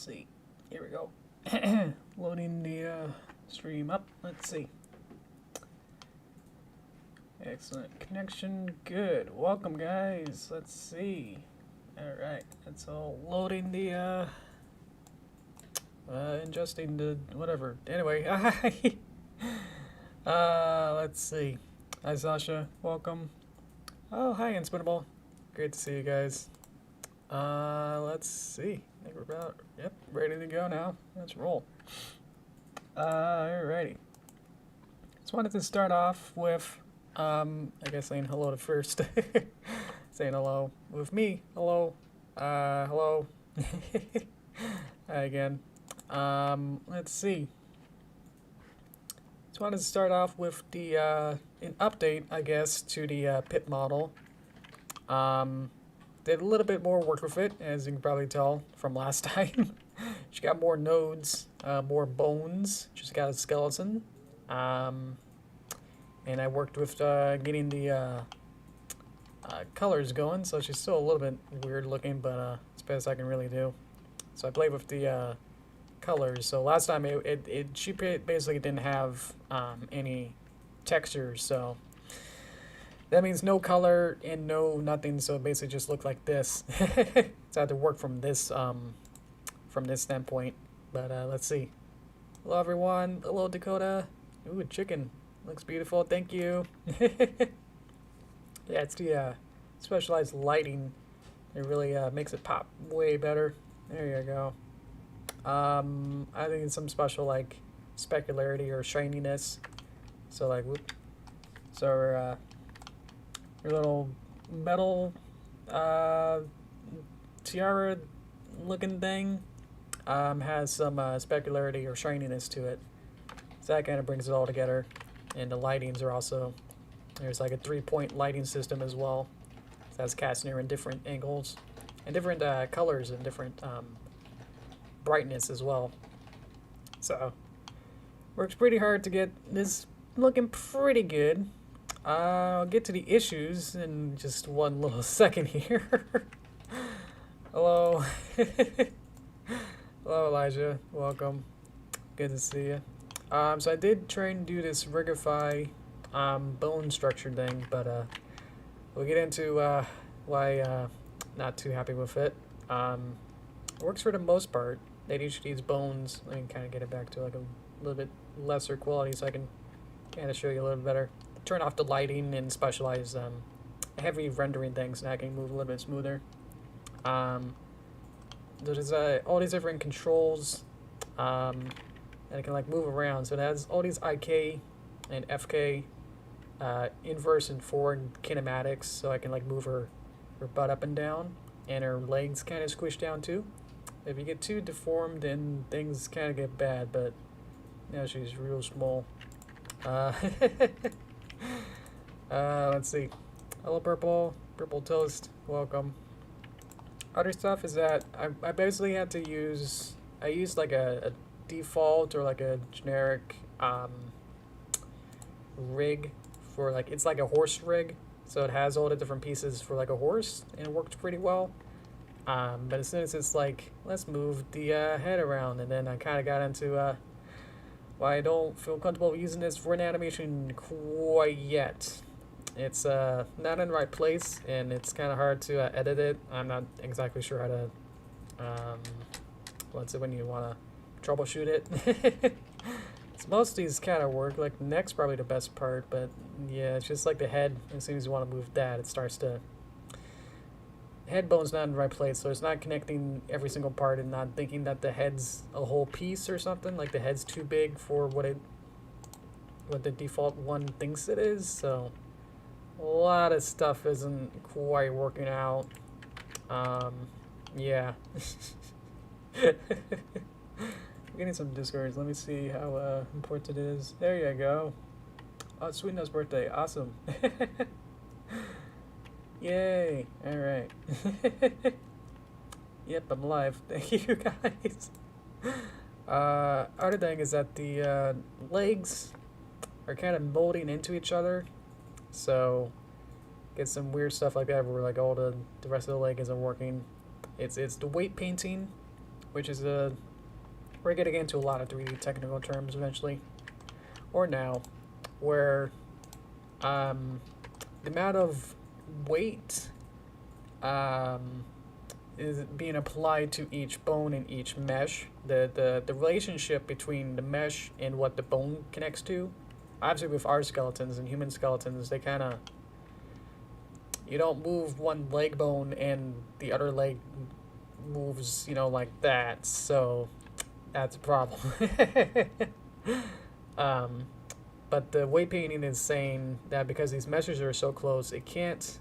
See, here we go. Loading the stream up. Let's see. Excellent connection. Good. Welcome, guys. Let's see. All right. It's all loading the ingesting the whatever. Anyway, hi. Let's see. Hi, Sasha. Welcome. Oh, hi, Inspinable. Great to see you guys. Let's see. I think we're about, yep, ready to go now. Let's roll. Alrighty. Just wanted to start off with, I guess saying hello to first. Saying hello with me. Hello. Hello. Hi again. Let's see. Just wanted to start off with the, an update, I guess, to the, pit model. Did a little bit more work with it, as you can probably tell from last time. She got more nodes, more bones. She's got a skeleton. And I worked with getting the colors going, so she's still a little bit weird looking, but it's best I can really do. So I played with the colors. So last time she basically didn't have any textures, so that means no color and no nothing, so it basically just looked like this. So I had to work from this standpoint. But let's see. Hello everyone. Hello Dakota. Ooh, chicken. Looks beautiful. Thank you. Yeah, it's the specialized lighting. It really makes it pop way better. There you go. I think it's some special like specularity or shininess. So like, whoop. So we're your little metal tiara looking thing has some specularity or shininess to it. So that kind of brings it all together. And the lightings are also, there's like a 3-point lighting system as well. So that's casting her in different angles and different colors and different brightness as well. So works pretty hard to get this looking pretty good. I'll get to the issues in just one little second here. Hello. Hello, Elijah. Welcome. Good to see you. So I did try and do this Rigify bone structure thing, but we'll get into why not too happy with it. It works for the most part. They each these bones. I can kind of get it back to like a little bit lesser quality, so I can kind of show you a little bit better. Turn off the lighting and specialize heavy rendering things, and I can move a little bit smoother. There's all these different controls, and I can like move around. So it has all these IK and FK, inverse and forward kinematics, so I can like move her butt up and down, and her legs kind of squish down too. If you get too deformed, then things kind of get bad. But now she's real small. Let's see. Hello, Purple Toast. Welcome. Other stuff is that I basically had to use, I used like a default or like a generic rig for like, it's like a horse rig. So it has all the different pieces for like a horse, and it worked pretty well. But as soon as it's like, let's move the head around, and then I kind of got into why I don't feel comfortable using this for an animation quite yet. It's not in the right place, and it's kind of hard to edit it. I'm not exactly sure how to, what's it when you want to troubleshoot it. So most of these kind of work. Like, neck's probably the best part, but yeah, it's just like the head. As soon as you want to move that, it starts to, head bone's not in the right place, so it's not connecting every single part and not thinking that the head's a whole piece or something. Like, the head's too big for what the default one thinks it is, so a lot of stuff isn't quite working out. Yeah. I'm getting some discords. Let me see how important it is. There you go. Oh, it's Sweet Nut's birthday. Awesome. Yay. Alright. Yep, I'm live. Thank you, guys. Other thing is that the legs are kind of molding into each other. So get some weird stuff like that where like all the rest of the leg isn't working. It's the weight painting which is a, we're getting into a lot of 3D technical terms eventually, or now, where the amount of weight is being applied to each bone and each mesh. The relationship between the mesh and what the bone connects to. Obviously, with our skeletons and human skeletons, they kind of, you don't move one leg bone and the other leg moves, you know, like that. So that's a problem. But the weight painting is saying that because these meshes are so close, it can't,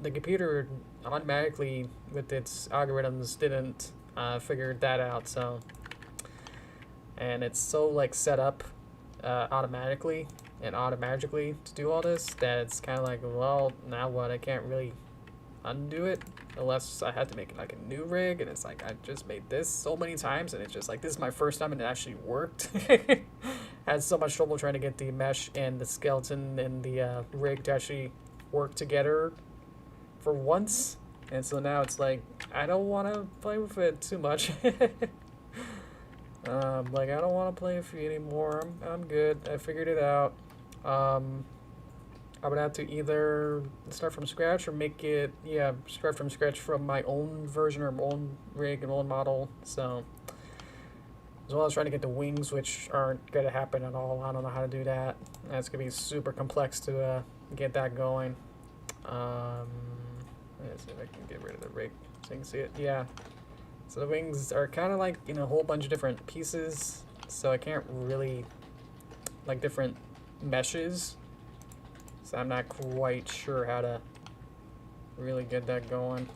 the computer automatically with its algorithms didn't figure that out. So, and it's so like set up automatically and automatically to do all this that it's kind of like, well, now what? I can't really undo it unless I had to make like a new rig, and it's like I just made this so many times and it's just like this is my first time and it actually worked. Had so much trouble trying to get the mesh and the skeleton and the rig to actually work together for once, and so now it's like I don't want to play with it too much. Like I don't want to play with you anymore. I'm good. I figured it out. I would have to either start from scratch or make it, yeah, start from scratch from my own version or my own rig and own model. So, as well as trying to get the wings, which aren't going to happen at all. I don't know how to do that. That's going to be super complex to get that going. Let's see if I can get rid of the rig so you can see it. Yeah. So the wings are kind of like in a whole bunch of different pieces. So I can't really, like different meshes. So I'm not quite sure how to really get that going.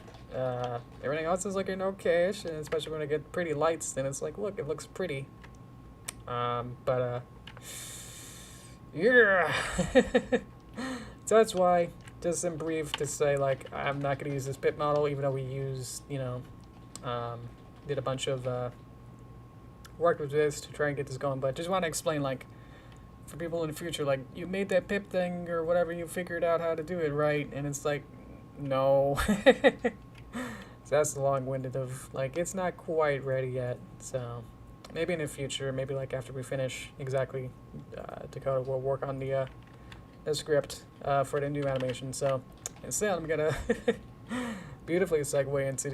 Everything else is looking okay-ish, and especially when I get pretty lights, then it's like, look, it looks pretty. Yeah. So that's why, just in brief, to say, like, I'm not going to use this pit model, even though we used, you know, did a bunch of work with this to try and get this going. But just want to explain, like, for people in the future, like, you made that pip thing or whatever, you figured out how to do it right, and it's like, no. So that's the long-winded of, like, it's not quite ready yet. So maybe in the future, maybe like after we finish exactly Dakota, we'll work on the script for the new animation. So instead, I'm gonna beautifully segue into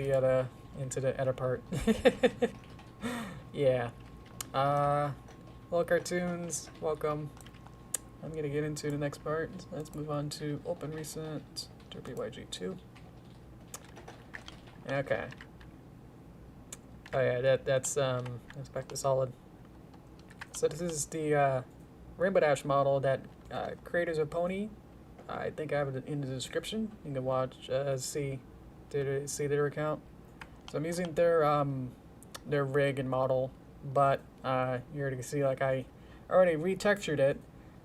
the edit part. Yeah. Well, cartoons, welcome. I'm gonna get into the next part. Let's move on to Open Recent Derpy YG2. Okay. Oh yeah, that's back to solid. So this is the Rainbow Dash model that CreatorOfPony. I think I have it in the description. You can watch, see their account. So I'm using their rig and model, but you already see, like, I already retextured it,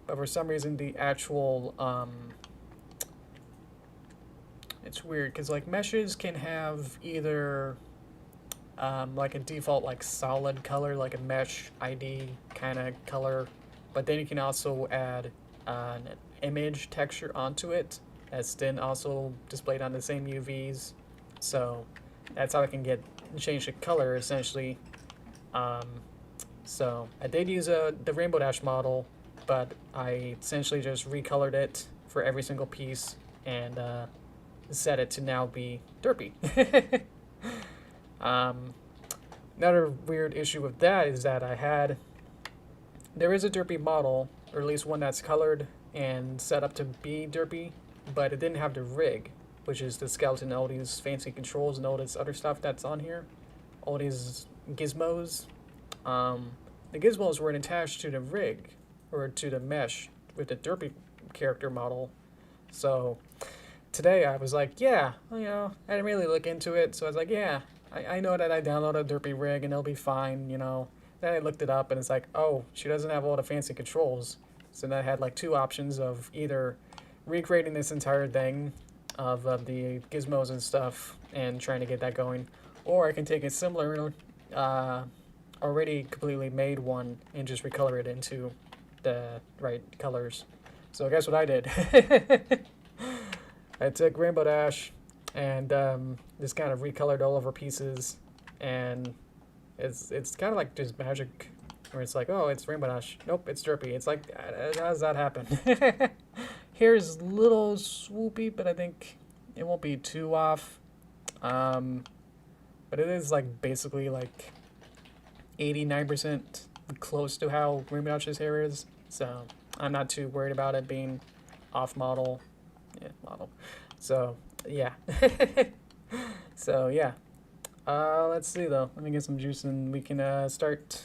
but for some reason the actual it's weird because, like, meshes can have either like a default, like, solid color, like a mesh ID kind of color, but then you can also add an image texture onto it that's then also displayed on the same UVs. So that's how I can change the color essentially. So I did use the Rainbow Dash model, but I essentially just recolored it for every single piece and set it to now be Derpy. Another weird issue with that is that there is a Derpy model, or at least one that's colored and set up to be Derpy, but it didn't have the rig, which is the skeleton, all these fancy controls and all this other stuff that's on here, all these gizmos. The gizmos weren't attached to the rig or to the mesh with the Derpy character model. So today I was like, yeah, you know, I didn't really look into it, so I was like, yeah, I know that I downloaded a Derpy rig and it'll be fine, you know. Then I looked it up and it's like, oh, she doesn't have all the fancy controls. So then I had like two options of either recreating this entire thing of the gizmos and stuff and trying to get that going, or I can take a similar already completely made one and just recolor it into the right colors. So guess what I did? I took Rainbow Dash and just kind of recolored all of her pieces and It's kind of like just magic, where it's like, oh, it's Rainbow Dash. Nope, it's Derpy. It's like, how does that happen? Here's little swoopy, but I think it won't be too off. But it is like basically like 89% close to how Rainbow Dash's hair is, so I'm not too worried about it being off model. Yeah, model. So yeah. So yeah. Let's see though. Let me get some juice and we can start.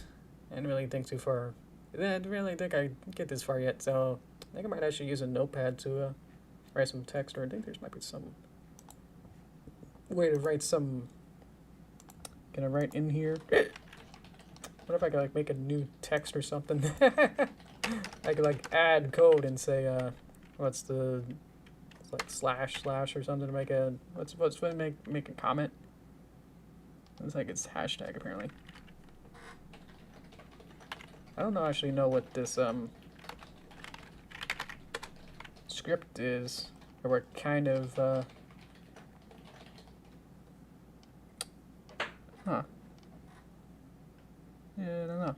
I didn't really think too far. I didn't really think I'd get this far yet, so I think I might actually use a notepad to write some text, or I think there's might be some way to write some. Can I write in here? What if I could like make a new text or something? I could like add code and say what's the, it's like slash or something to make a what's when make a comment. It's like it's hashtag apparently. I don't actually know what this script is, or what kind of huh. Yeah, I don't know.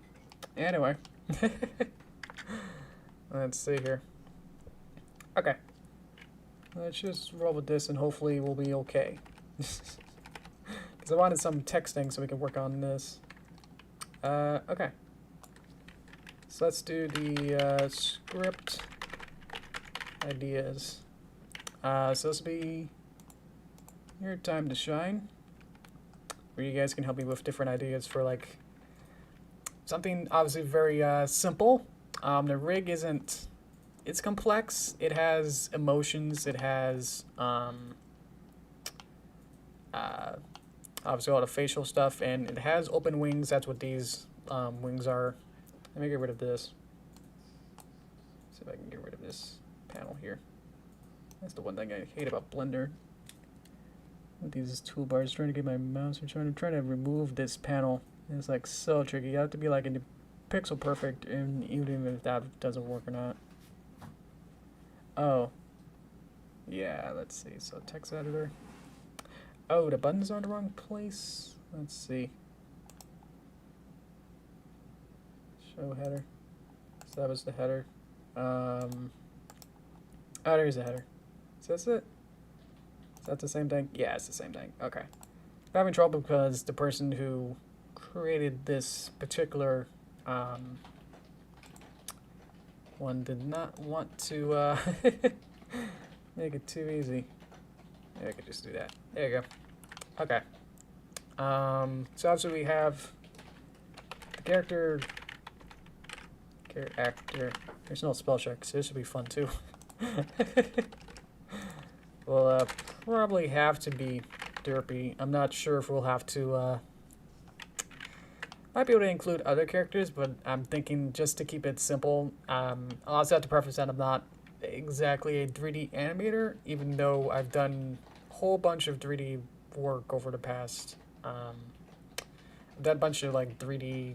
Anyway. Let's see here. Okay. Let's just roll with this and hopefully we'll be okay. Because I wanted some texting so we can work on this. Okay. So let's do the script ideas. So this will be your time to shine, where you guys can help me with different ideas for like something obviously very simple. The rig isn't, it's complex. It has emotions. It has obviously all the facial stuff, and it has open wings. That's what these wings are. Let me get rid of this. See if I can get rid of this panel here. That's the one thing I hate about Blender. With these toolbars, trying to get my mouse, or trying to remove this panel. It's like so tricky. You have to be like in the pixel perfect, and even if that doesn't work or not. Oh, yeah. Let's see. So text editor. Oh, the buttons are in the wrong place. Let's see. Show header. So that was the header. Oh, there's the header. Is that it? Is that the same thing? Yeah, it's the same thing. Okay. I'm having trouble because the person who created this particular one did not want to make it too easy. Yeah, I could just do that. There you go. Okay. So obviously we have the character actor. There's no spell check, so this should be fun too. We'll probably have to be Derpy. I'm not sure if we'll have to might be able to include other characters, but I'm thinking just to keep it simple. I'll also have to preface that I'm not exactly a 3D animator, even though I've done a whole bunch of 3D work over the past. I've done a bunch of like 3D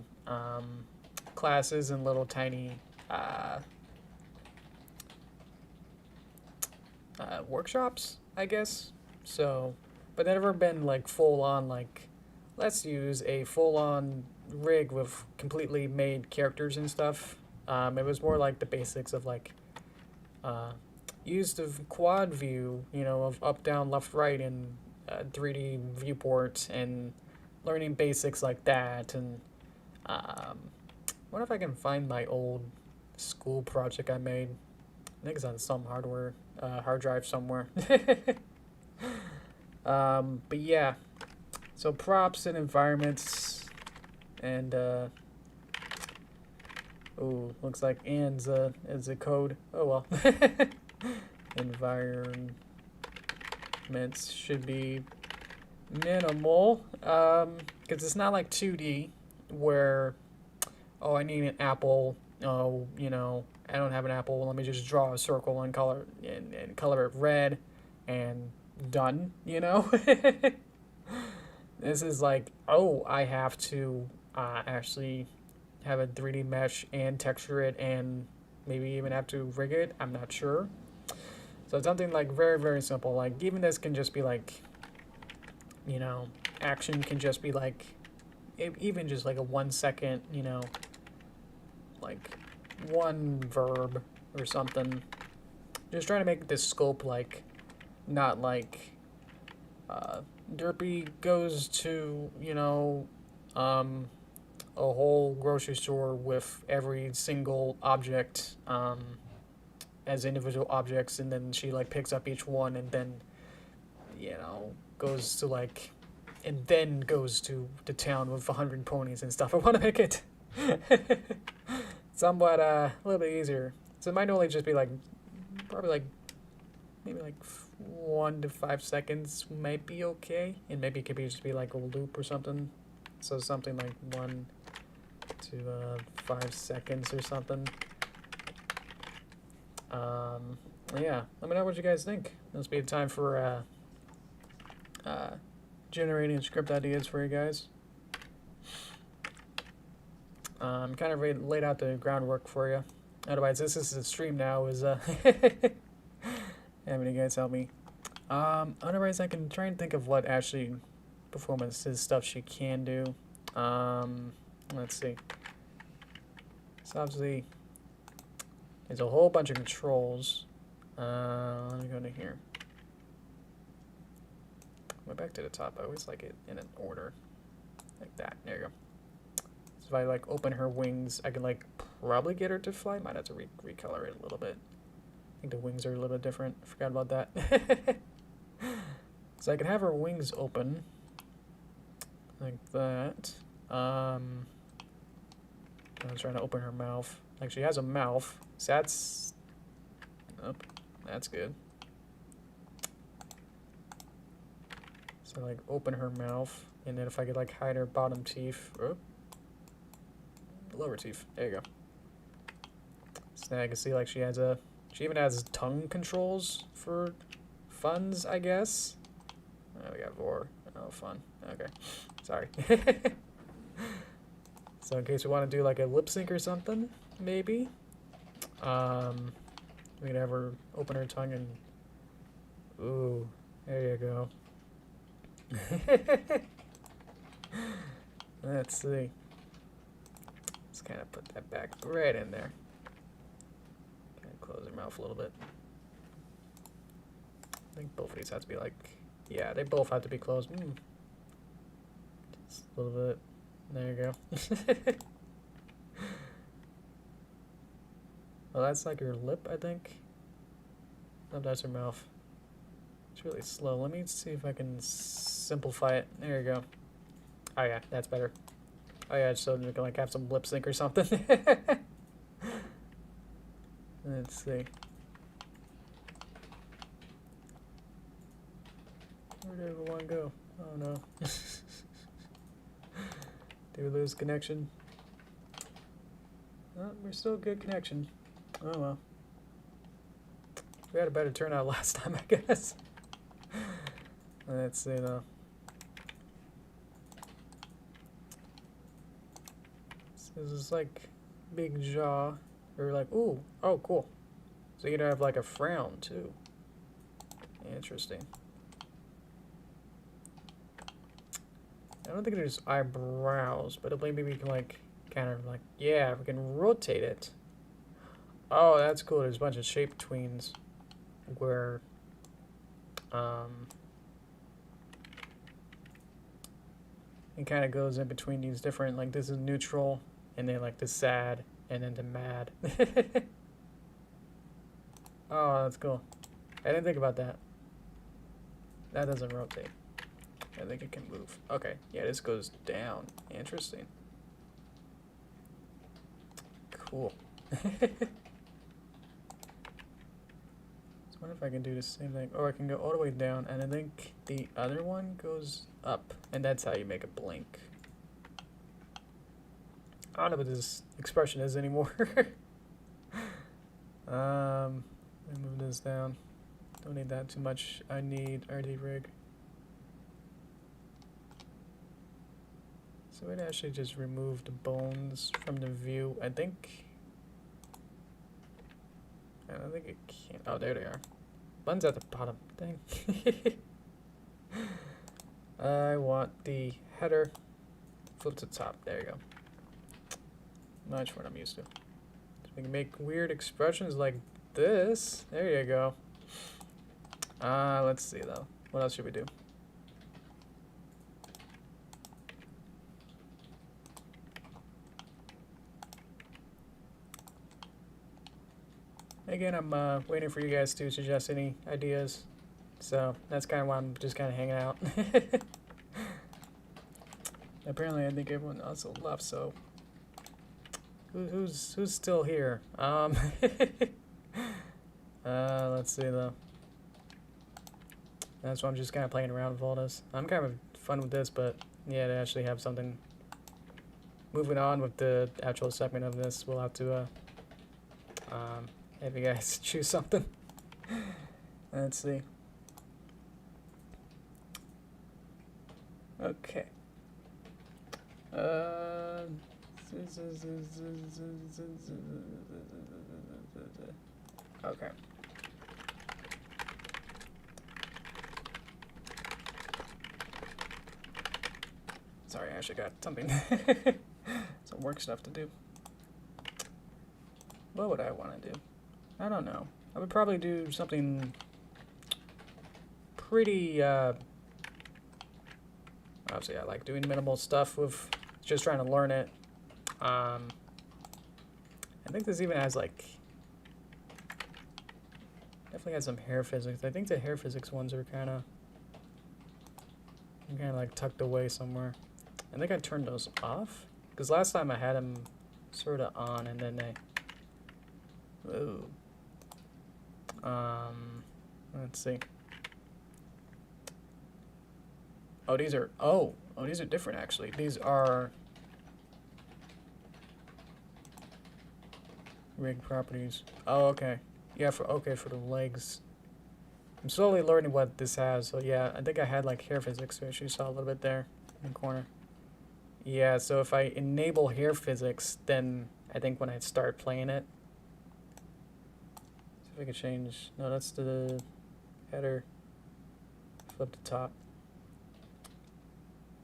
classes and little tiny workshops, I guess. So, but never been like full on like, let's use a full on rig with completely made characters and stuff. It was more like the basics of like use the quad view, you know, of up, down, left, right, and 3D viewport, and learning basics like that. And what if I can find my old school project I made? I think it's on some hardware hard drive somewhere. But yeah, so props and environments, and oh, looks like and's is a code. Oh well. Environments should be minimal, because it's not like 2D where, oh, I need an apple. Oh, you know, I don't have an apple. Let me just draw a circle and color it red, and done. You know. This is like, oh, I have to actually have a 3D mesh and texture it, and maybe even have to rig it. I'm not sure. So it's something like very, very simple. Like even this can just be like, you know, action can just be like even just like a 1 second, you know, like one verb or something. Just trying to make this scope like, not like, Derpy goes to, you know, a whole grocery store with every single object, as individual objects, and then she like picks up each one and then, you know, goes to like, and then goes to the town with 100 ponies and stuff. I want to make it somewhat a little bit easier. So it might only just be like, probably like, maybe like 1 to 5 seconds might be okay, and maybe it could be just be like a loop or something. So something like 1 to 5 seconds or something. Yeah, let me know what you guys think. This will be the time for generating script ideas for you guys. Kind of laid out the groundwork for you. Otherwise, this is the stream now. Is having you guys help me. Otherwise, I can try and think of what actually performances stuff she can do. Let's see. So obviously, there's a whole bunch of controls. Let me go to here. Go back to the top. I always like it in an order, like that. There you go. So if I like open her wings, I can like probably get her to fly. Might have to recolor it a little bit. I think the wings are a little bit different. I forgot about that. So I can have her wings open like that. I was trying to open her mouth. Like she has a mouth. So that's, oh, that's good. So like open her mouth, and then if I could like hide her bottom teeth, oh, lower teeth. There you go. So now I can see like she even has tongue controls for funs, I guess. Oh, we got Vor. Oh, fun. Okay, sorry. So in case we want to do like a lip sync or something, maybe. We could have her open her tongue and, ooh, there you go. Let's see. Let's kind of put that back right in there. Kind of close her mouth a little bit. I think both of these have to be like, yeah, they both have to be closed. Just a little bit. There you go. Well, that's like her lip, I think. No, that's her mouth. It's really slow. Let me see if I can simplify it. There you go. Oh yeah, that's better. Oh yeah, so we can like have some lip sync or something. Let's see. Where did everyone go? Oh no. Did we lose connection? Oh, we're still good connection. Oh well. We had a better turnout last time, I guess. Let's see though. So this is like big jaw, or like, ooh, oh cool. So you can have like a frown too. Interesting. I don't think there's eyebrows, but maybe we can like kind of like, yeah, we can rotate it. Oh, that's cool. There's a bunch of shape tweens where it kind of goes in between these different, like this is neutral, and then like the sad, and then the mad. Oh, that's cool. I didn't think about that. That doesn't rotate. I think it can move. Okay, yeah, this goes down. Interesting. Cool. So I wonder if I can do the same thing. Or I can go all the way down, and I think the other one goes up. And that's how you make a blink. I don't know what this expression is anymore. Let me move this down. Don't need that too much. I need RD rig. So it actually just removed the bones from the view. I think. I don't think it can. Oh, there they are. Buttons at the bottom. Dang. I want the header flip to the top. There you go. Much what I'm used to. So we can make weird expressions like this. There you go. Let's see though. What else should we do? Again, I'm waiting for you guys to suggest any ideas. So that's kind of why I'm just kind of hanging out. Apparently, I think everyone also left. So who's still here? Let's see though. That's why I'm just kind of playing around with all this. I'm kind of fun with this, but yeah, to actually have something. Moving on with the actual segment of this, we'll have to have you guys choose something. Let's see. Okay. Okay. Sorry, I actually got something. Some work stuff to do. What would I want to do? I don't know. I would probably do something pretty, obviously I like doing minimal stuff with just trying to learn it. I think this even has like, definitely has some hair physics. I think the hair physics ones are kind of like tucked away somewhere. I think I turned those off because last time I had them sort of on and then they, ooh. Let's see. Oh, these are, these are different actually. These are rig properties. Oh, okay. Yeah, for the legs. I'm slowly learning what this has. So yeah, I think I had like hair physics, which you saw a little bit there in the corner. Yeah, so if I enable hair physics, then I think when I start playing it, see if I can change. No, that's the header. Flip to top.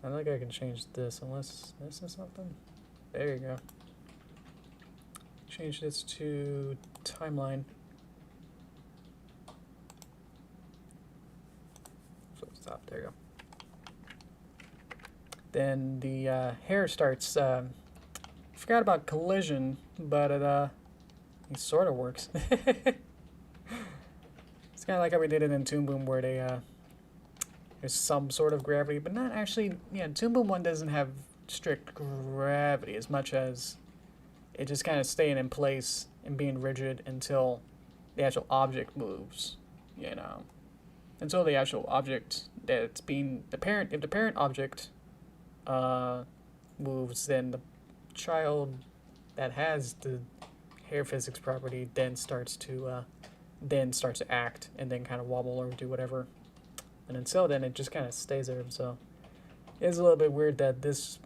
I don't think I can change this unless this is something. There you go. Change this to timeline. Flip to top. There you go. Then the hair starts. I forgot about collision, but it sort of works. It's kind of like how we did it in Toon Boom, where they there's some sort of gravity, but not actually. Yeah, Toon Boom 1 doesn't have strict gravity as much as it just kind of staying in place and being rigid until the actual object moves. You know, until the actual object that's being the parent. If the parent object moves, then the child that has the hair physics property then starts to act and then kind of wobble or do whatever. And until then, it just kind of stays there. So it's a little bit weird that this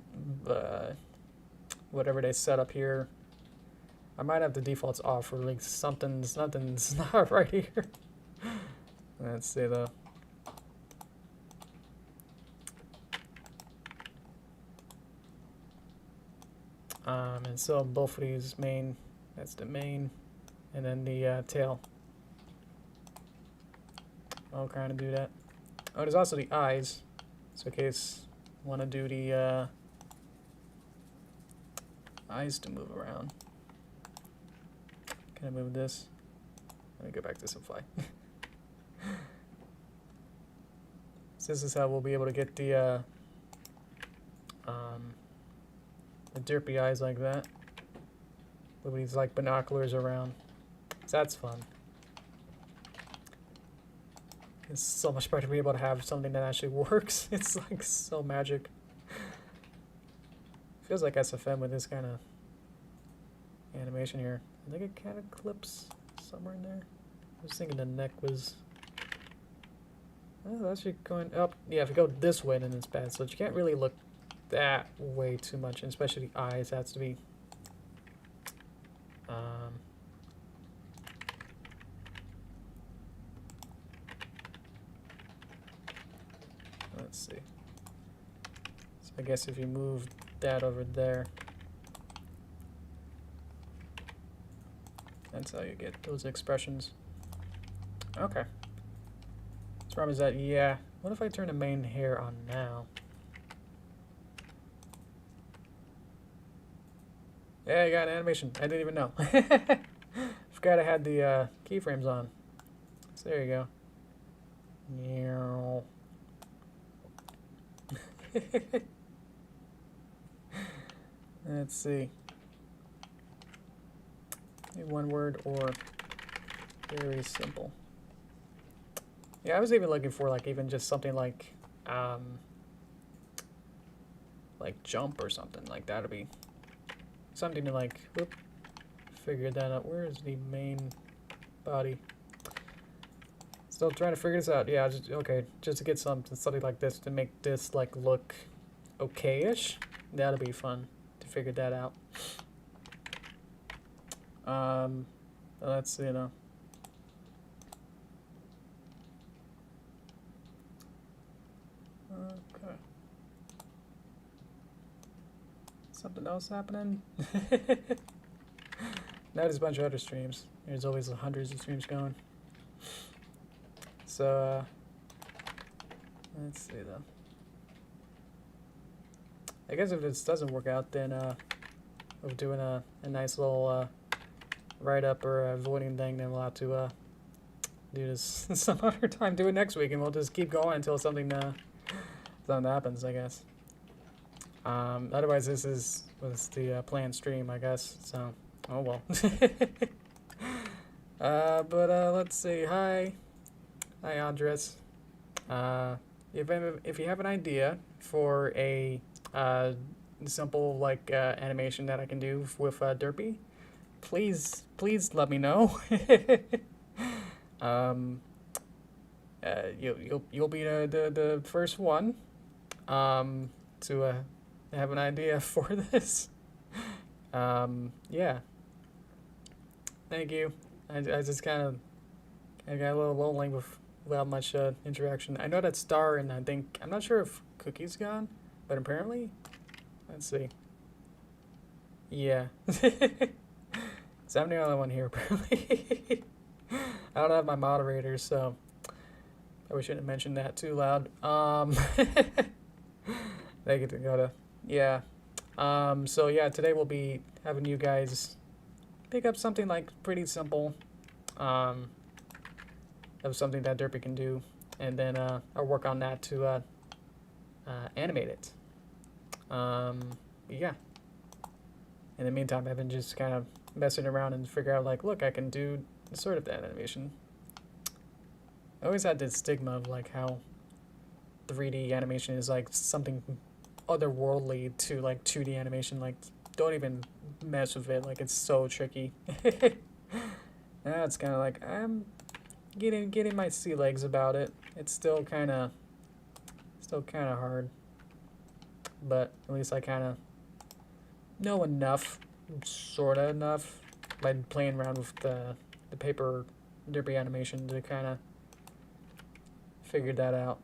whatever they set up here, I might have the defaults off, or like something's not right here. Let's see though. And so both of these main, that's the main, and then the tail. I'll kind of do that. Oh, there's also the eyes. So in case I want to do the eyes to move around. Can I move this? Let me go back to Simplify. So this is how we'll be able to get the derpy eyes like that. With these like binoculars around. So that's fun. It's so much better to be able to have something that actually works. It's like so magic. Feels like SFM with this kind of animation here. I think it kind of clips somewhere in there. I was thinking the neck was... Oh, that's actually going up. Yeah, if you go this way, then it's bad. So you can't really look that way too much, and especially the eyes has to be... Let's see. So I guess if you move that over there. That's how you get those expressions. Okay. What's wrong is that, yeah. What if I turn the main hair on now? Yeah, I got an animation. I didn't even know. Forgot I had the keyframes on. So there you go. Meow. Let's see. One word or very simple. Yeah, I was even looking for like even just something like jump or something like that would be something to like whoop, figure that out. Where is the main body? Still trying to figure this out. Yeah, just okay, just to get something like this to make this like look okay-ish. That'll be fun to figure that out. Let's, you know. Okay. Something else happening? Now there's a bunch of other streams. There's always hundreds of streams going. So, let's see though. I guess if this doesn't work out, then we're doing a nice little write-up or a voting thing, then we'll have to do this some other time, do it next week, and we'll just keep going until something happens, I guess. Otherwise, this was the planned stream, I guess, so, oh well. But let's see, hi Andres. If you have an idea for a simple like animation that I can do with Derpy, please let me know. You'll be the first one to have an idea for this. Yeah. Thank you. I just I got a little lonely without much interaction. I know that Star, and I'm not sure if Cookie's gone, but apparently, let's see. Yeah. So I'm the only one here, apparently. I don't have my moderators, so I shouldn't have mentioned that too loud. They get to go to, yeah. So yeah, today we'll be having you guys pick up something like pretty simple, of something that Derpy can do, and then I'll work on that to animate it. Yeah. In the meantime, I've been just kind of messing around and figure out like, look, I can do sort of that animation. I always had this stigma of like how 3D animation is like something otherworldly to like 2D animation. Like, don't even mess with it. Like, it's so tricky. Now it's kind of like I'm getting my sea legs about it. It's still kind of hard, but at least I kind of know enough, sort of enough, by playing around with the paper Derpy animation to kind of figure that out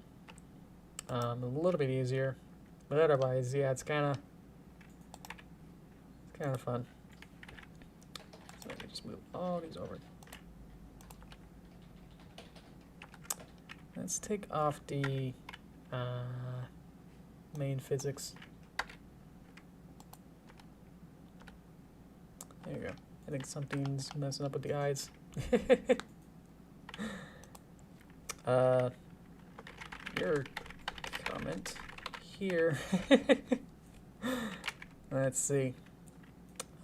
a little bit easier. But otherwise, yeah, it's kind of fun. So I can just move all these over. Let's take off the main physics. There you go. I think something's messing up with the eyes. Your comment here. Let's see. Is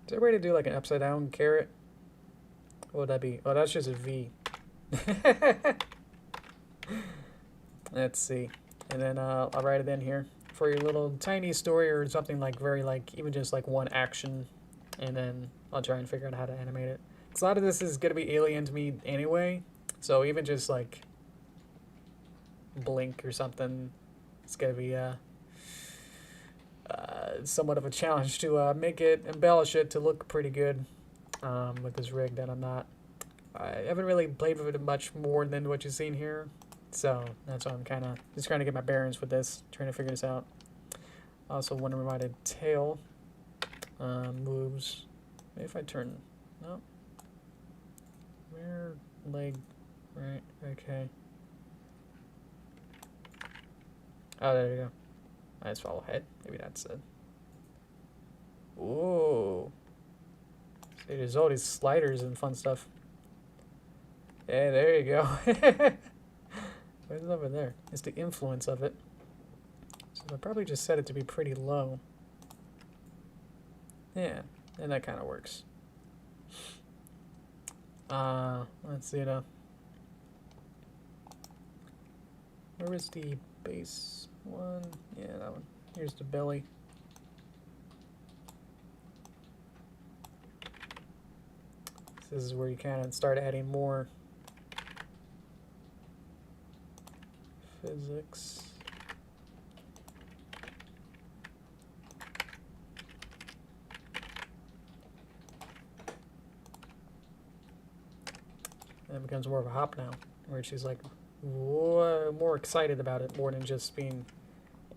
there a way to do like an upside down carrot? What would that be? Oh, that's just a V. Let's see. And then I'll write it in here for your little tiny story or something like very like even just like one action, and then I'll try and figure out how to animate it. Because a lot of this is going to be alien to me anyway, so even just like blink or something, it's going to be somewhat of a challenge to make it, embellish it to look pretty good with this rig that I haven't really played with it much more than what you've seen here, so that's why I'm kind of just trying to get my bearings with this, trying to figure this out. Also wonder why the tail moves. Maybe if I turn, no. Rear leg, right, okay. Oh, there you go. I just follow head. Maybe that's it. Ooh. See, there's all these sliders and fun stuff. Yeah, there you go. What's over there? It's the influence of it. So I'll probably just set it to be pretty low. Yeah, and that kind of works. Let's see now. Where is the base one? Yeah, that one. Here's the belly. This is where you kind of start adding more physics. And it becomes more of a hop now, where she's like more excited about it, more than just being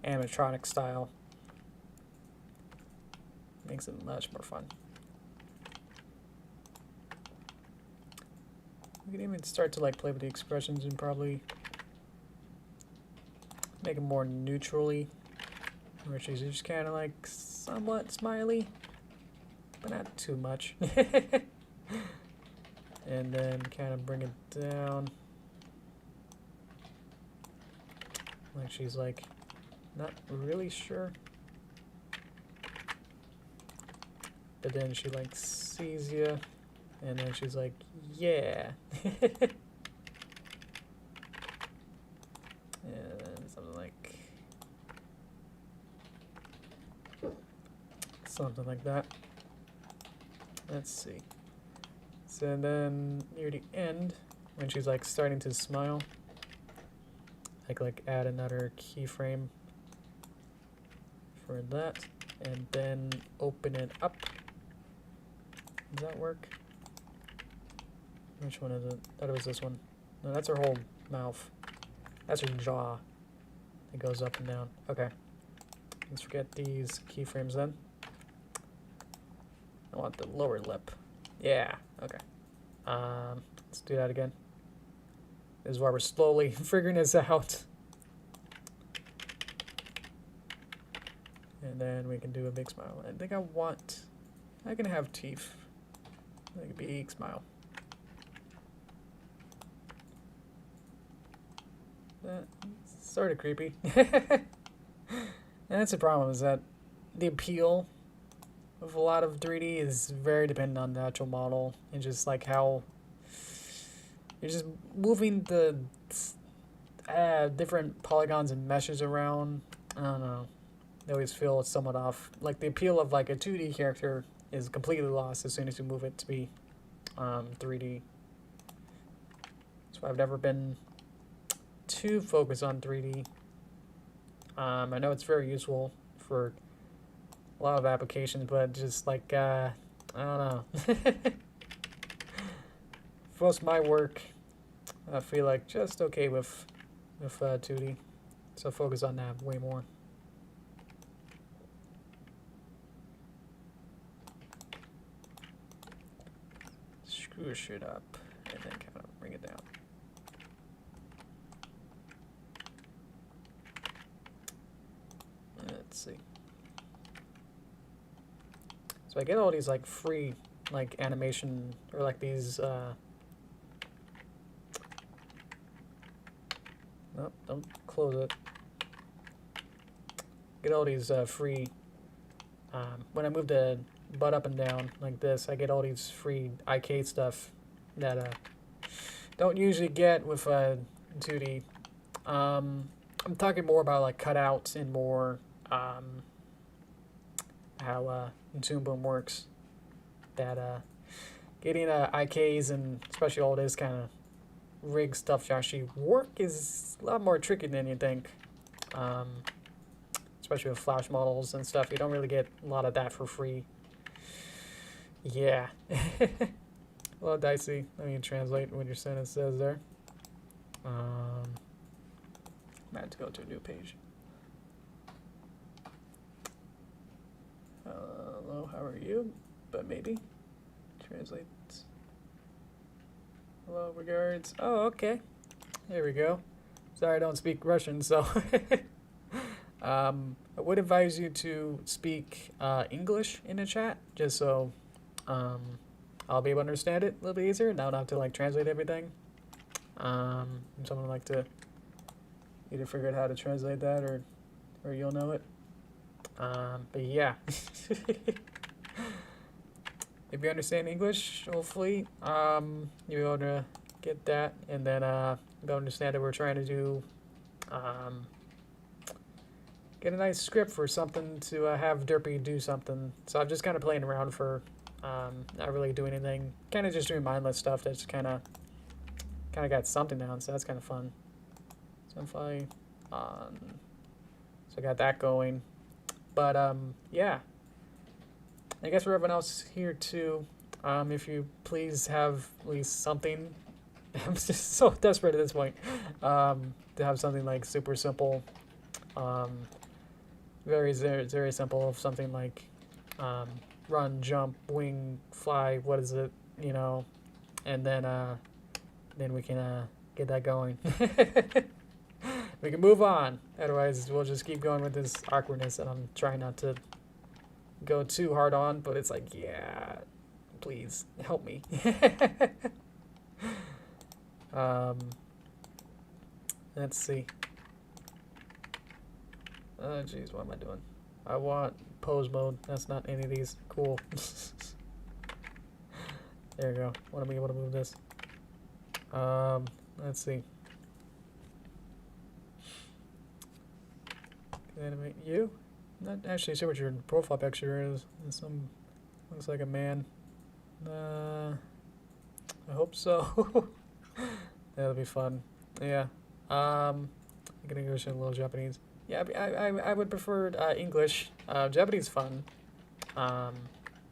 animatronic style. Makes it much more fun. We can even start to like play with the expressions and probably make it more neutrally, where she's just kind of like somewhat smiley, but not too much. And then kind of bring it down, like she's like not really sure, but then she like sees you, and then she's like, yeah. And something like that. Let's see. So then near the end, when she's like starting to smile, like add another keyframe for that, and then open it up. Does that work? Which one is it? I thought it was this one. No, that's her whole mouth. That's her jaw. It goes up and down. Okay. Let's forget these keyframes then. I want the lower lip. Yeah, okay. Let's do that again. This is why we're slowly figuring this out. And then we can do a big smile. I think I can have teeth. Like a big smile. That's sort of creepy. And that's the problem, is that the appeal of a lot of 3D is very dependent on the actual model and just like how you're just moving the different polygons and meshes around. I don't know. I always feel somewhat off. Like the appeal of like a 2D character is completely lost as soon as you move it to be 3D. So I've never been too focused on 3D. I know it's very useful for a lot of applications, but just like, I don't know. For most of my work, I feel like just okay with 2D. So focus on that way more. Screw shit up and then kind of bring it down. Let's see. So I get all these like free like animation or like these nope, don't close it. Get all these free when I move the butt up and down like this, I get all these free IK stuff that don't usually get with 2D. I'm talking more about like cutouts and more how Zoom Boom works. That getting IKs and especially all this kind of rig stuff to actually work is a lot more tricky than you think. Especially with flash models and stuff, you don't really get a lot of that for free. Yeah. A little dicey. Let me translate what your sentence says there. I had to go to a new page. Hello, how are you? But maybe. Translate. Hello, regards. Oh, okay. There we go. Sorry, I don't speak Russian, so. I would advise you to speak English in the chat, just so I'll be able to understand it a little bit easier, and I don't have to like translate everything. Someone would like to either figure out how to translate that, or you'll know it. But yeah. If you understand English, hopefully, you'll be able to get that, and then you'll understand that we're trying to do, get a nice script for something to have Derpy do something. So I'm just kind of playing around for, not really doing anything, kind of just doing mindless stuff that's kind of got something down, so that's kind of fun. So if I, so I got that going, but yeah. I guess for everyone else here too, if you please have at least something. I'm just so desperate at this point to have something like super simple, very simple of something like run, jump, wing, fly. What is it? You know, and then we can get that going. We can move on. Otherwise, we'll just keep going with this awkwardness, and I'm trying not to go too hard on, but it's like, yeah, please help me. Let's see. Oh jeez, what am I doing? I want pose mode. That's not any of these. Cool. There we go. Want to be able to move this. Let's see. Animate you. Not actually sure what your profile picture is. Some looks like a man. I hope so. That'll be fun. Yeah. I'm gonna go show a little Japanese. Yeah, I would prefer English. Japanese is fun. But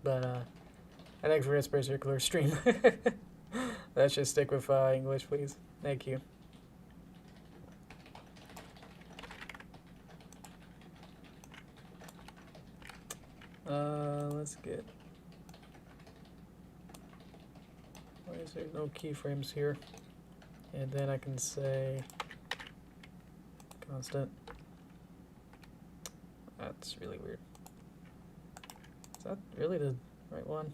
I think for this particular stream, let's just stick with English, please. Thank you. Let's get. Why is there no keyframes here? And then I can say constant. That's really weird. Is that really the right one?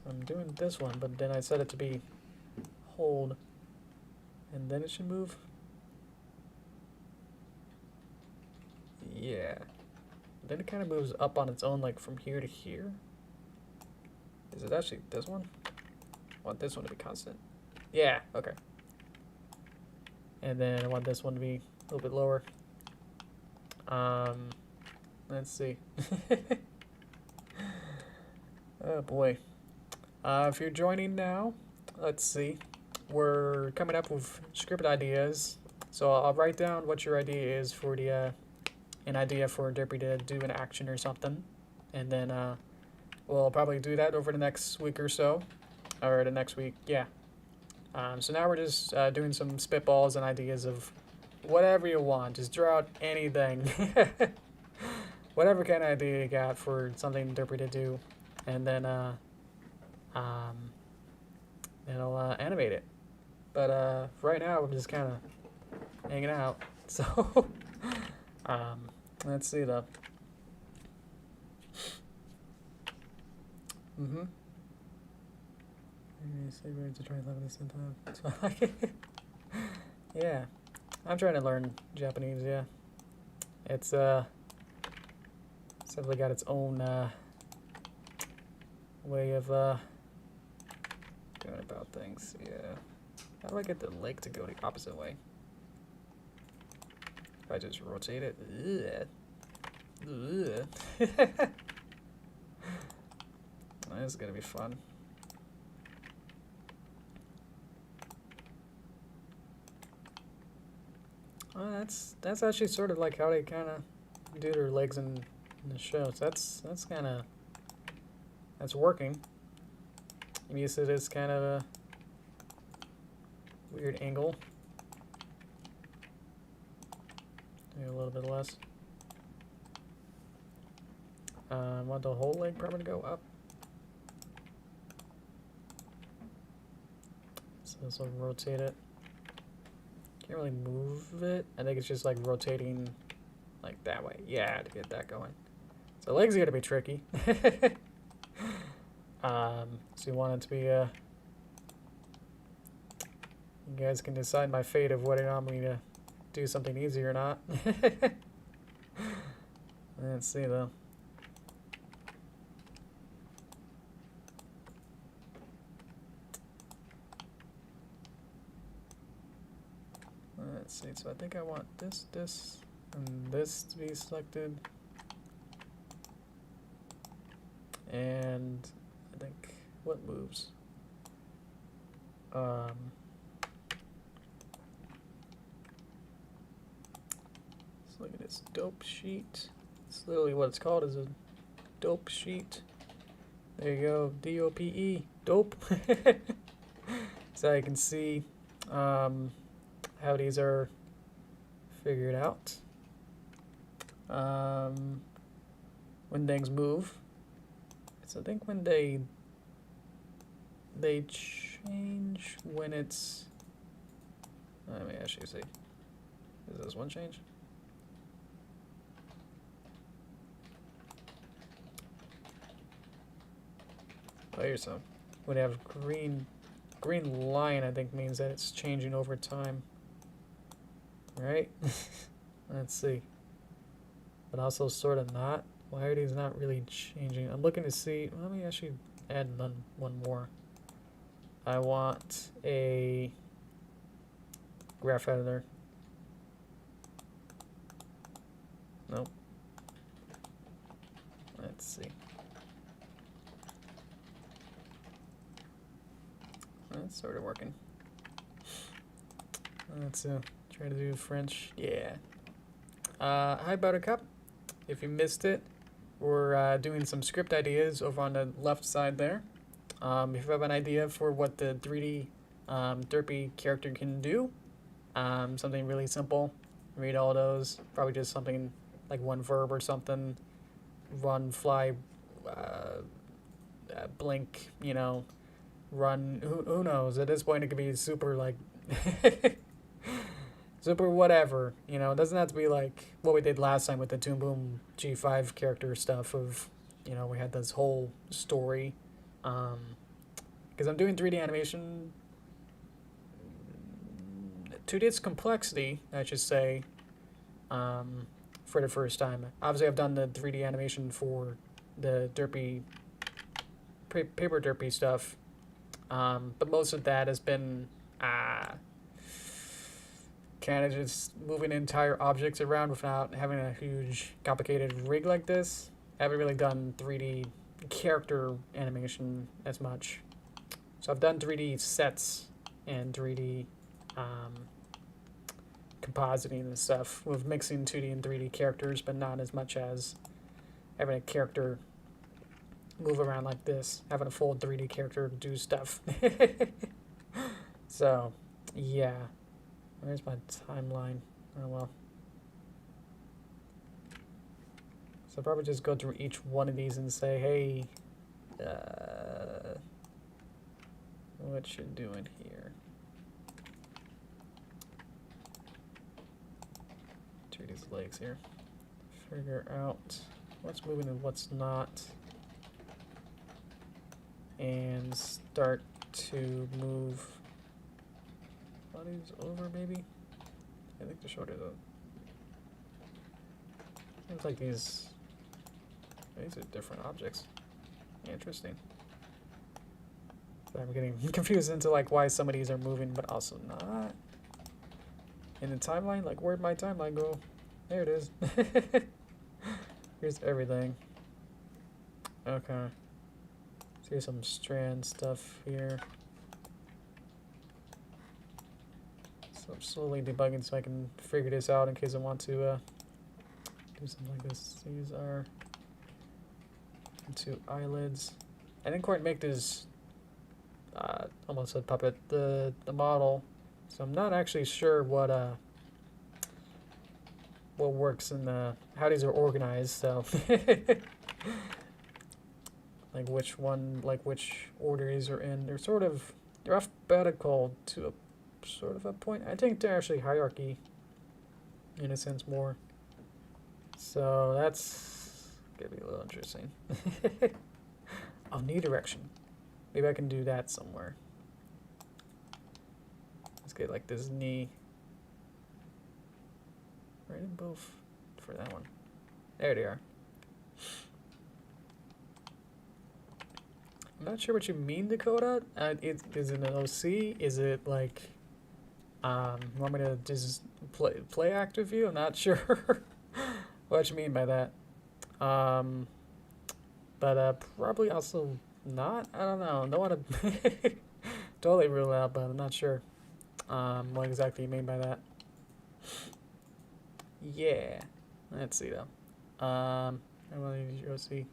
I'm doing this one, but then I set it to be hold, and then it should move. Yeah. Then it kind of moves up on its own, like from here to here. Is it actually this one? I want this one to be constant. Yeah, okay. And then I want this one to be a little bit lower. Let's see. Oh boy. If you're joining now, let's see. We're coming up with script ideas. So I'll write down what your idea is for the an idea for Derpy to do an action or something, and then we'll probably do that over the next week or so, or the next week, yeah. So now we're just doing some spitballs and ideas of whatever you want. Just draw out anything, whatever kind of idea you got for something Derpy to do, and then it'll animate it. But right now I'm just kind of hanging out, so. Let's see though. Say words to try to at the same time. Yeah, I'm trying to learn Japanese. Yeah, it's definitely got its own way of going about things. Yeah, how do I get the leg to go the opposite way? If I just rotate it. This is gonna be fun. That's actually sort of like how they kind of do their legs in the show. So that's kind of working. I'm used to this kind of a weird angle. Maybe a little bit less. I want the whole leg probably to go up. So this will rotate it. Can't really move it. I think it's just like rotating like that way. Yeah, to get that going. So legs are gonna be tricky. So you want it to be you guys can decide my fate of whether or not I'm gonna do something easy or not. Let's see though. Let's see, so I think I want this, and this to be selected. And I think, what moves? So look at this dope sheet. It's literally what it's called, is a dope sheet. There you go, D-O-P-E, dope. So you can see how these are figured out. When things move. So I think when they change when it's, let me actually see. Does this one change? Oh, here's some. When they have green line, I think means that it's changing over time. Right? Let's see. But also sort of not. Why are these not really changing? I'm looking to see. Let me actually add one more. I want a graph editor. Nope. Let's see. That's sort of working. Let's try to do French. Yeah. Hi, Buttercup. If you missed it, we're doing some script ideas over on the left side there. If you have an idea for what the 3D Derpy character can do, something really simple, read all those. Probably just something like one verb or something. Run, fly, blink, you know, run. Who knows? At this point, it could be super like super whatever. You know, it doesn't have to be like what we did last time with the Toon Boom G5 character stuff. Of, you know, we had this whole story. Because I'm doing 3D animation to its complexity, I should say, for the first time. Obviously, I've done the 3D animation for the Derpy, paper Derpy stuff, but most of that has been kind of just moving entire objects around without having a huge, complicated rig like this. I haven't really done 3D character animation as much. So I've done 3D sets and 3D compositing and stuff with mixing 2D and 3D characters, but not as much as having a character move around like this, having a full 3D character do stuff. So, yeah. Where's my timeline? Oh, well. So I'll probably just go through each one of these and say, hey, what you doing here? Two of these legs here. Figure out what's moving and what's not. And start to move bodies over, maybe? I think the shorter though. Seems like these are different objects. Interesting. So I'm getting confused into like why some of these are moving but also not. In the timeline, like where'd my timeline go? There it is. Here's everything. Okay. So here's some strand stuff here. So I'm slowly debugging so I can figure this out in case I want to do something like this. These are two eyelids. I didn't quite make this almost said puppet, the model. So I'm not actually sure what what works in the how these are organized. So like which order these are in. They're alphabetical to a sort of a point. I think they're actually hierarchy in a sense more. So that's gonna be a little interesting. Oh, knee direction. Maybe I can do that somewhere. Let's get like this knee. Right in both for that one. There they are. I'm not sure what you mean, Dakota. Is it an OC? Is it like, you want me to just play active view? I'm not sure what you mean by that. But probably also not. I don't know. Don't want to totally rule out, but I'm not sure what exactly you mean by that. Yeah. Let's see though. I want to use your OC.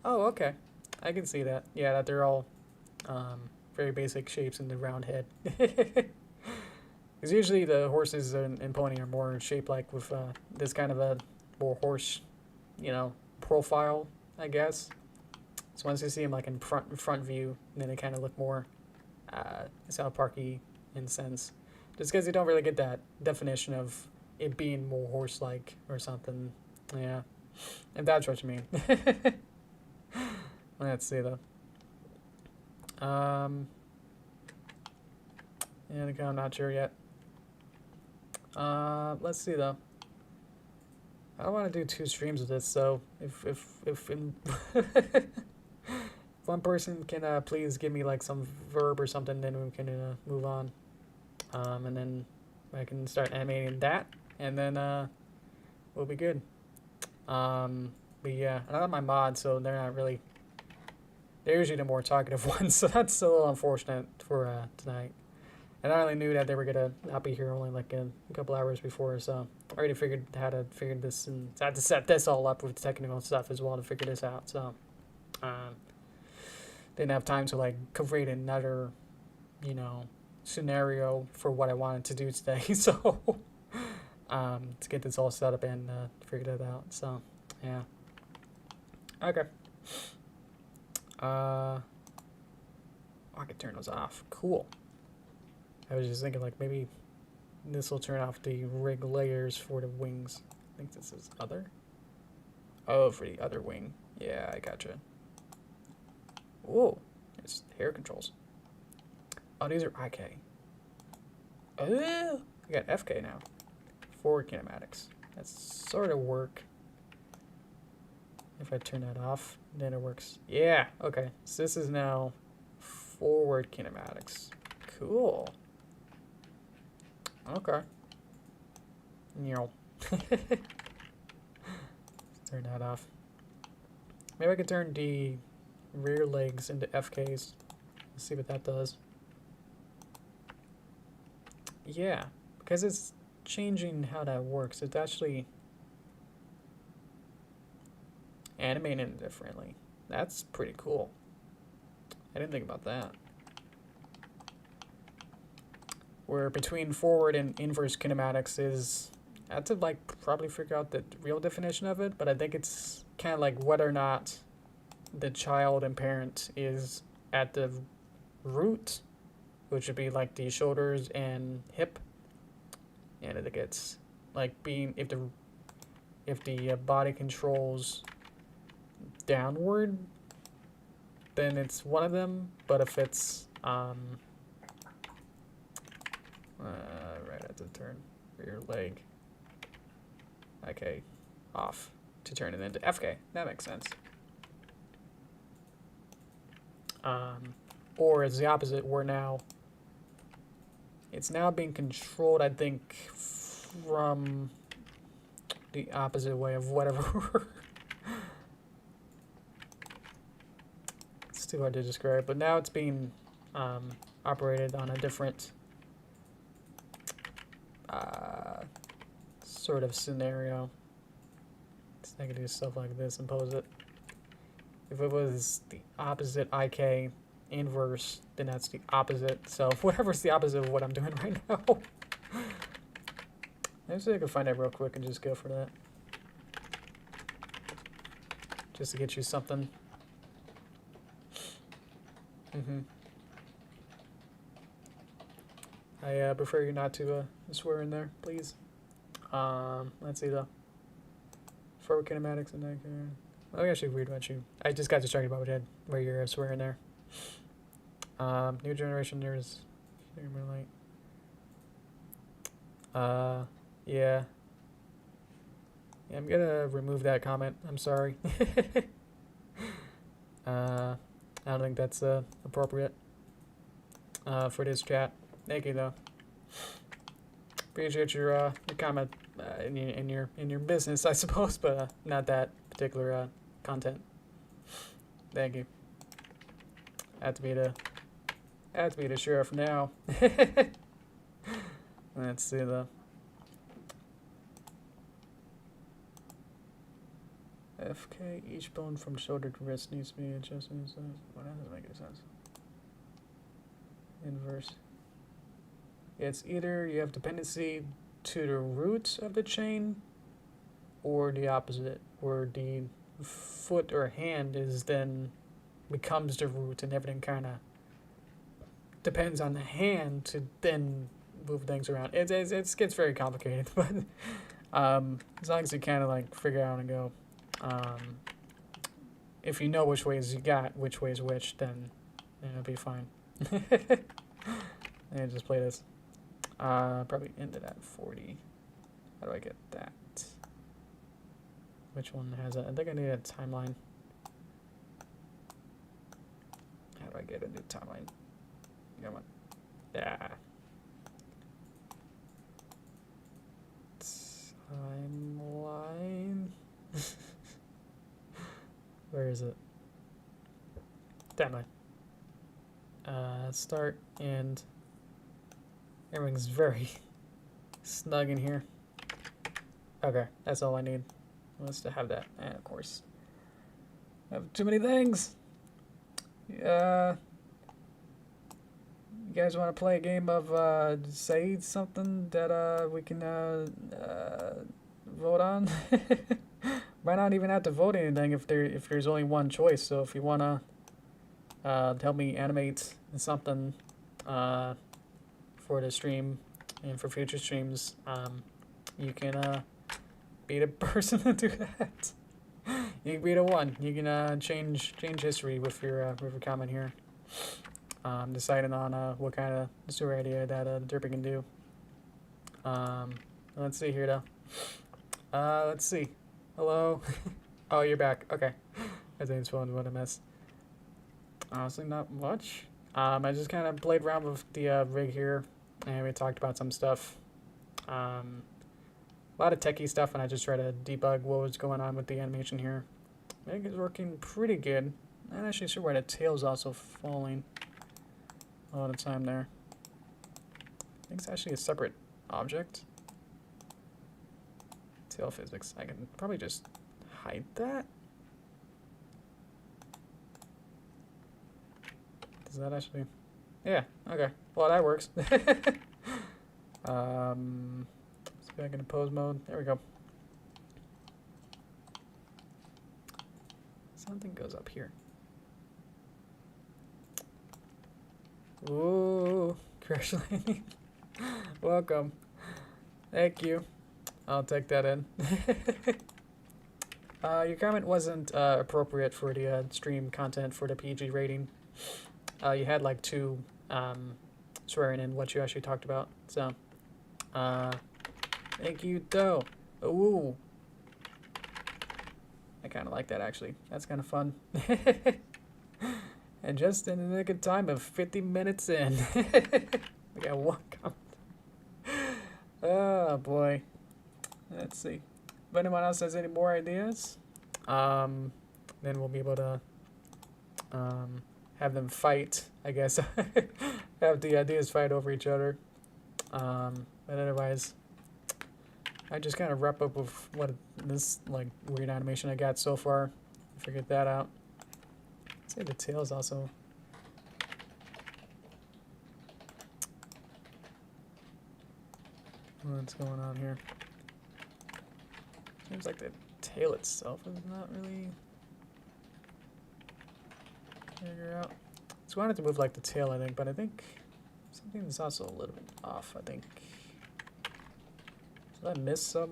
Oh, okay. I can see that. Yeah, that they're all very basic shapes in the round head. Because usually the horses and pony are more shaped like with this kind of a more horse, profile, I guess. So once you see them like in front view, then they kind of look more South Parky in sense. Just because you don't really get that definition of it being more horse-like or something. Yeah. If that's what you mean. Let's see though. Yeah, I'm not sure yet. Let's see though. I don't want to do 2 streams of this, so if in one person can please give me like some verb or something, then we can move on. And then I can start animating that, and then we'll be good. But yeah, I have my mod, so they're usually the more talkative ones, so that's a little unfortunate for tonight. And I only knew that they were gonna not be here only like a couple hours before, so I already figured how to figure this, and I had to set this all up with technical stuff as well to figure this out. So didn't have time to like create another, scenario for what I wanted to do today. So to get this all set up and figure that out. So yeah. Okay. I could turn those off. Cool. I was just thinking like maybe this will turn off the rig layers for the wings. I think this is other. Oh, for the other wing. Yeah, I gotcha. Whoa, it's hair controls. Oh, these are IK. Oh, I got FK now. Forward kinematics. That's sort of work. If I turn that off, then it works. Yeah, okay. So this is now forward kinematics. Cool. Okay. Turn that off. Maybe I could turn the rear legs into FKs. Let's see what that does. Yeah, because it's changing how that works. It's actually animating it differently. That's pretty cool. I didn't think about that. Where between forward and inverse kinematics is, I have to like probably figure out the real definition of it, but I think it's kind of like whether or not the child and parent is at the root, which would be like the shoulders and hip, and I think it's like being if the body controls downward, then it's one of them. But if it's right at the turn for your leg, okay, off to turn it into FK. That makes sense. Or it's the opposite, where now it's now being controlled, I think, from the opposite way of whatever. It's too hard to describe, but now it's being operated on a different sort of scenario. So I can do stuff like this and pose it. If it was the opposite IK inverse, then that's the opposite. So whatever's the opposite of what I'm doing right now. Let me see if I can find it real quick and just go for that. Just to get you something. I prefer you not to swear in there, please. Let's see though. For Kinematics and that. Let me actually read what you. I just got distracted by what you had, where you're swearing there. New generation, there's. Yeah. I'm gonna remove that comment. I'm sorry. I don't think that's appropriate for this chat. Thank you though. Appreciate your comment in your business, I suppose, but not that particular content. Thank you. Had to be the sheriff now. Let's see though. FK, each bone from shoulder to wrist needs to be adjusted. What doesn't make any sense? Inverse. It's either you have dependency to the root of the chain, or the opposite, where the foot or hand is then becomes the root, and everything kind of depends on the hand to then move things around. It gets very complicated, but as long as you kind of like figure out and go. If you know which ways you got, which way is which, then it'll be fine. And just play this. Probably ended at 40. How do I get that? Which one has it? I think I need a timeline. How do I get a new timeline? Come on. Yeah. Timeline. Where is it? Timeline. Start, and everything's very snug in here. Okay, that's all I need. Wants to have that, and of course, I have too many things. You guys want to play a game of say something that we can vote on? Might not even have to vote anything if there's only one choice. So if you wanna help me animate something for the stream and for future streams, you can be the person to do that. You can be the one. You can change history with your comment here. Deciding on what kind of story idea that Derpy can do. Let's see here though. Let's see. Hello. Oh, you're back. Okay. I think it's fun. What a mess. Honestly, not much. I just kind of played around with the rig here, and we talked about some stuff. A lot of techie stuff, and I just tried to debug what was going on with the animation here. I think it's working pretty good. I'm not actually sure why the tail's also falling all the time there. I think it's actually a separate object. Tail physics. I can probably just hide that. Does that actually? Yeah. Okay. Well, that works. Let's back into pose mode. There we go. Something goes up here. Ooh, crash landing. Welcome. Thank you. I'll take that in. Your comment wasn't appropriate for the stream content for the PG rating. You had like 2 swearing in what you actually talked about. So, thank you, though. Ooh. I kind of like that, actually. That's kind of fun. And just in the nick of time of 50 minutes in. We got 1 comment. Oh, boy. Let's see. If anyone else has any more ideas, then we'll be able to have them fight, I guess. Have the ideas fight over each other. But otherwise, I just kind of wrap up with what this like weird animation I got so far. Figured that out. I'd say the tail's also. what's going on here. Seems like the tail itself is not really figure out. So I wanted to move like the tail, I think, but I think something's also a little bit off. I think. Did I miss some?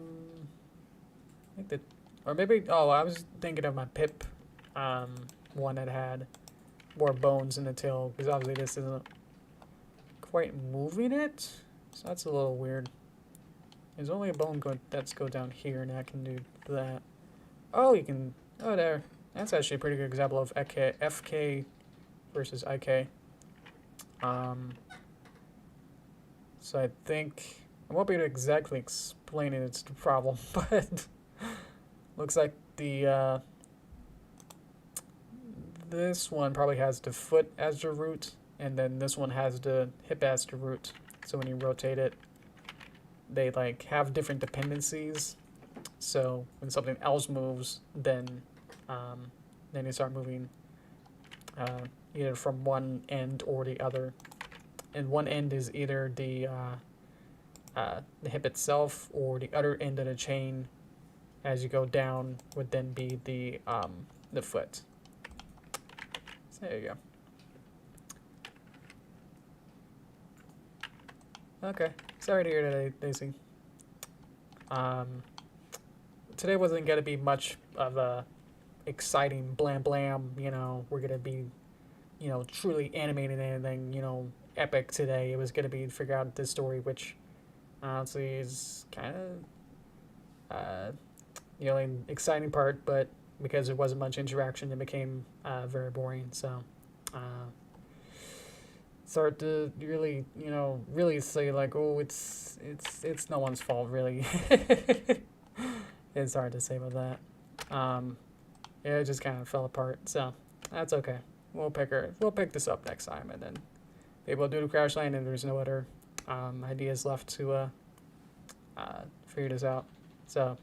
I think that, or maybe. Oh, I was thinking of my Pip, one that had more bones in the tail, because obviously this isn't quite moving it, so that's a little weird. There's only a bone that's go down here, and I can do that. Oh, you can. Oh, there. That's actually a pretty good example of FK versus IK. So I think I won't be able to exactly explain it. It's the problem, but looks like the this one probably has the foot as the root, and then this one has the hip as the root. So when you rotate it, they like have different dependencies. So when something else moves, then you start moving either from one end or the other. And one end is either the hip itself, or the other end of the chain as you go down would then be the foot. So there you go. Okay, sorry to hear that, Daisy. Today wasn't gonna be much of a exciting blam blam. You know, we're gonna be, you know, truly animating anything, you know, epic today. It was gonna be figure out this story, which honestly is kind of the only exciting part, but because there wasn't much interaction, it became very boring. So it's hard to really, you know, really say like, oh, it's no one's fault, really. It's hard to say about that. Yeah, it just kind of fell apart, so that's okay. We'll pick this up next time, and then maybe we'll do the crash land, and there's no other ideas left to figure this out. So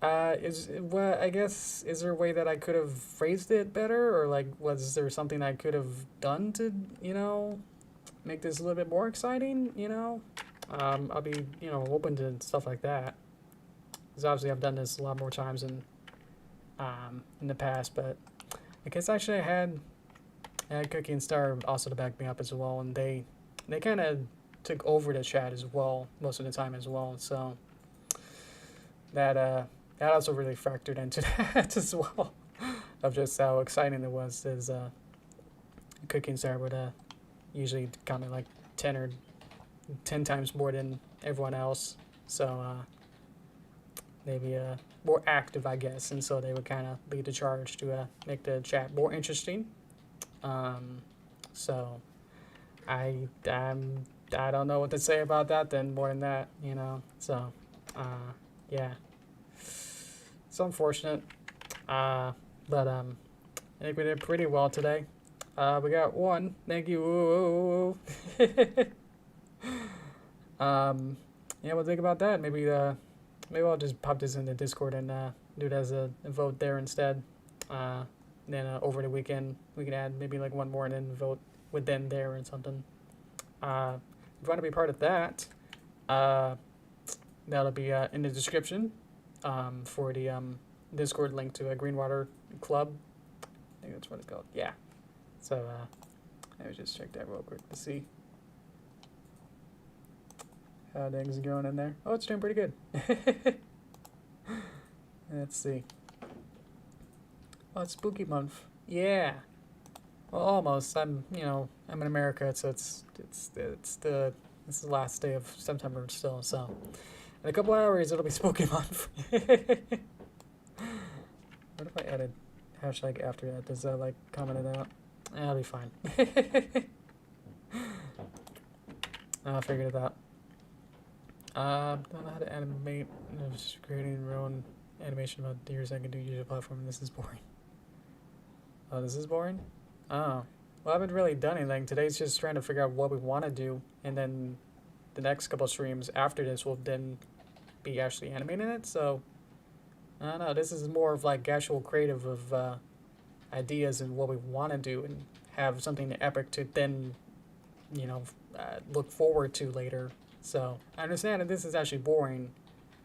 I guess, is there a way that I could have phrased it better, or like was there something I could have done to, you know, make this a little bit more exciting, you know? I'll be, you know, open to stuff like that, because obviously I've done this a lot more times in the past, but I guess actually I had Cookie and Star also to back me up as well, and they kind of took over the chat as well most of the time as well, so that also really factored into that as well, of just how exciting it was, as Cookie and Star would usually comment like 10 times more than everyone else, so maybe more active, I guess, and so they would kind of lead the charge to make the chat more interesting. So I don't know what to say about that then, more than that, you know. So yeah, it's unfortunate, but I think we did pretty well today. We got one. Thank you. Yeah, we'll think about that. Maybe I'll just pop this in the Discord and do it as a vote there instead. Then over the weekend we can add maybe like one more and then vote with them there or something. If you want to be part of that, that'll be in the description for the Discord link to a Greenwater Club. I think that's what it's called. Yeah. So let me just check that real quick to see how things are going in there. Oh, it's doing pretty good. Let's see. Oh, it's spooky month. Yeah. Well, almost. I'm in America, so it's the last day of September still. So in a couple hours, it'll be spooky month. What if I added hashtag after that? Does that like comment it out? That'll be fine. I figured it out. Don't know how to animate. I'm just creating your own animation about the years I can do usual platform, and this is boring. Oh, this is boring? Oh. Well, I haven't really done anything. Today's just trying to figure out what we want to do, and then the next couple streams after this will then be actually animating it, so I don't know. This is more of like actual creative of ideas and what we want to do, and have something epic to then, look forward to later. So I understand that this is actually boring,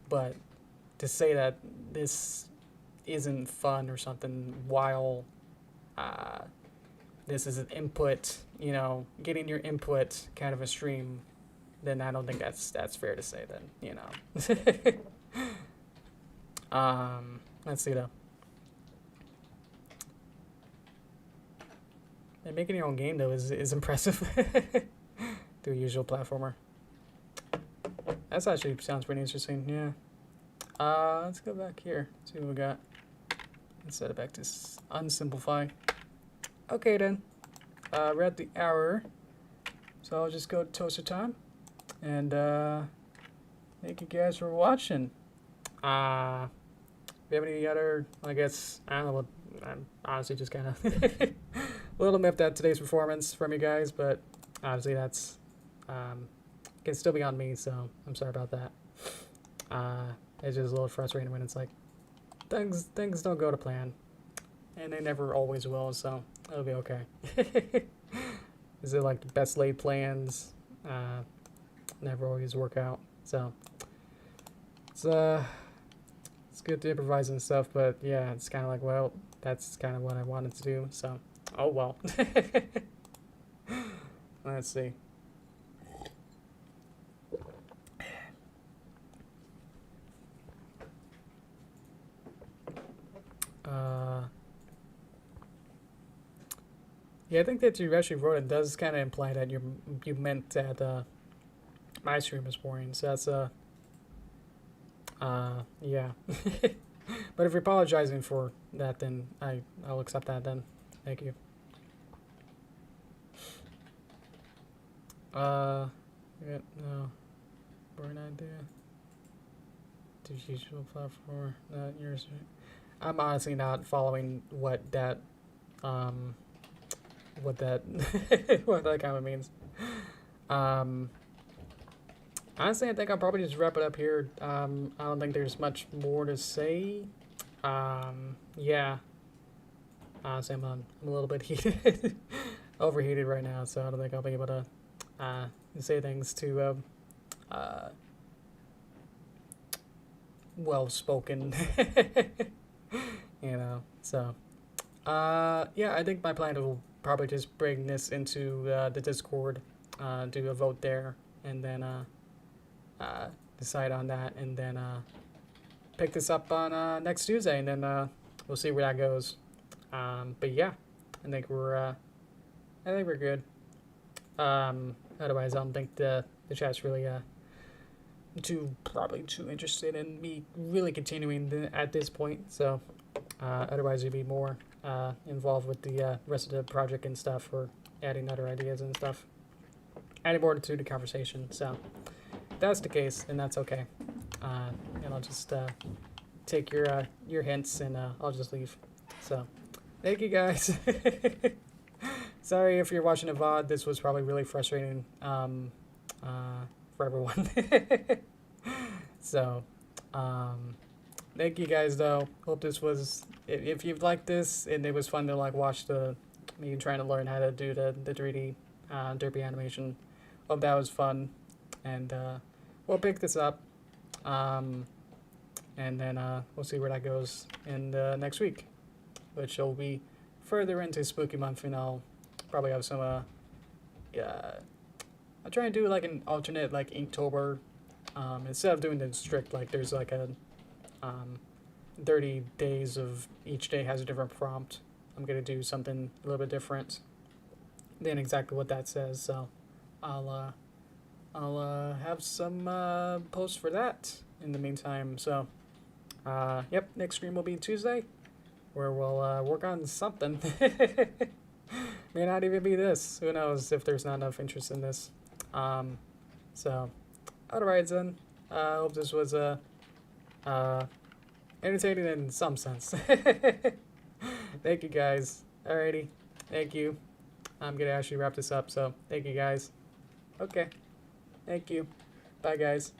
but to say that this isn't fun or something while this is an input, you know, getting your input kind of a stream, then I don't think that's fair to say then, you know. Let's see though. And making your own game though is impressive. Do a usual platformer. That's actually sounds pretty interesting, yeah. Let's go back here, see what we got. Let's set it back to unsimplify. Okay then, we're at the hour, so I'll just go to toaster time, and thank you guys for watching. If you have any other, I guess, I don't know what, I'm honestly just kind of a little miffed at today's performance from you guys, but obviously that's, can still be on me, so I'm sorry about that. It's just a little frustrating when it's like, things don't go to plan, and they never always will, so it'll be okay. Is it like the best laid plans never always work out, so it's good to improvise and stuff, but yeah, it's kind of like, well, that's kind of what I wanted to do, so oh well. Let's see. Yeah, I think that you actually wrote it does kind of imply that you meant that my stream was boring. So that's yeah. But if you're apologizing for that, then I'll accept that. Then thank you. Yeah, no, boring idea. To usual platform, not yours. I'm honestly not following what that what that comment means. Honestly, I think I'll probably just wrap it up here. I don't think there's much more to say. Yeah. Honestly, I'm a little bit heated, overheated right now, so I don't think I'll be able to say things too well spoken. You know, so yeah, I think my plan will probably just bring this into the Discord, do a vote there, and then decide on that, and then pick this up on next Tuesday, and then we'll see where that goes. But yeah, I think we're good. Otherwise, I don't think the chat's really probably too interested in me really continuing at this point. So otherwise, you'd be more involved with the rest of the project and stuff, or adding other ideas and stuff, adding more to the conversation. So if that's the case, then that's okay. And I'll just take your hints, and I'll just leave. So thank you guys. Sorry if you're watching a VOD. This was probably really frustrating for everyone. So thank you guys though. Hope this was, if you've liked this and it was fun to like watch me trying to learn how to do the 3D Derpy animation. Hope that was fun, and we'll pick this up, and then we'll see where that goes in next week, which will be further into Spooky Month, and I'll probably have some I'll try and do like an alternate like Inktober, instead of doing the strict like there's like a 30 days of each day has a different prompt. I'm gonna do something a little bit different than exactly what that says, so I'll have some posts for that in the meantime. So yep, next stream will be Tuesday, where we'll work on something. May not even be this. Who knows if there's not enough interest in this. So otherwise then, I hope this was entertaining in some sense. Thank you guys. Alrighty, thank you. I'm gonna actually wrap this up, so thank you guys. Okay, thank you. Bye guys.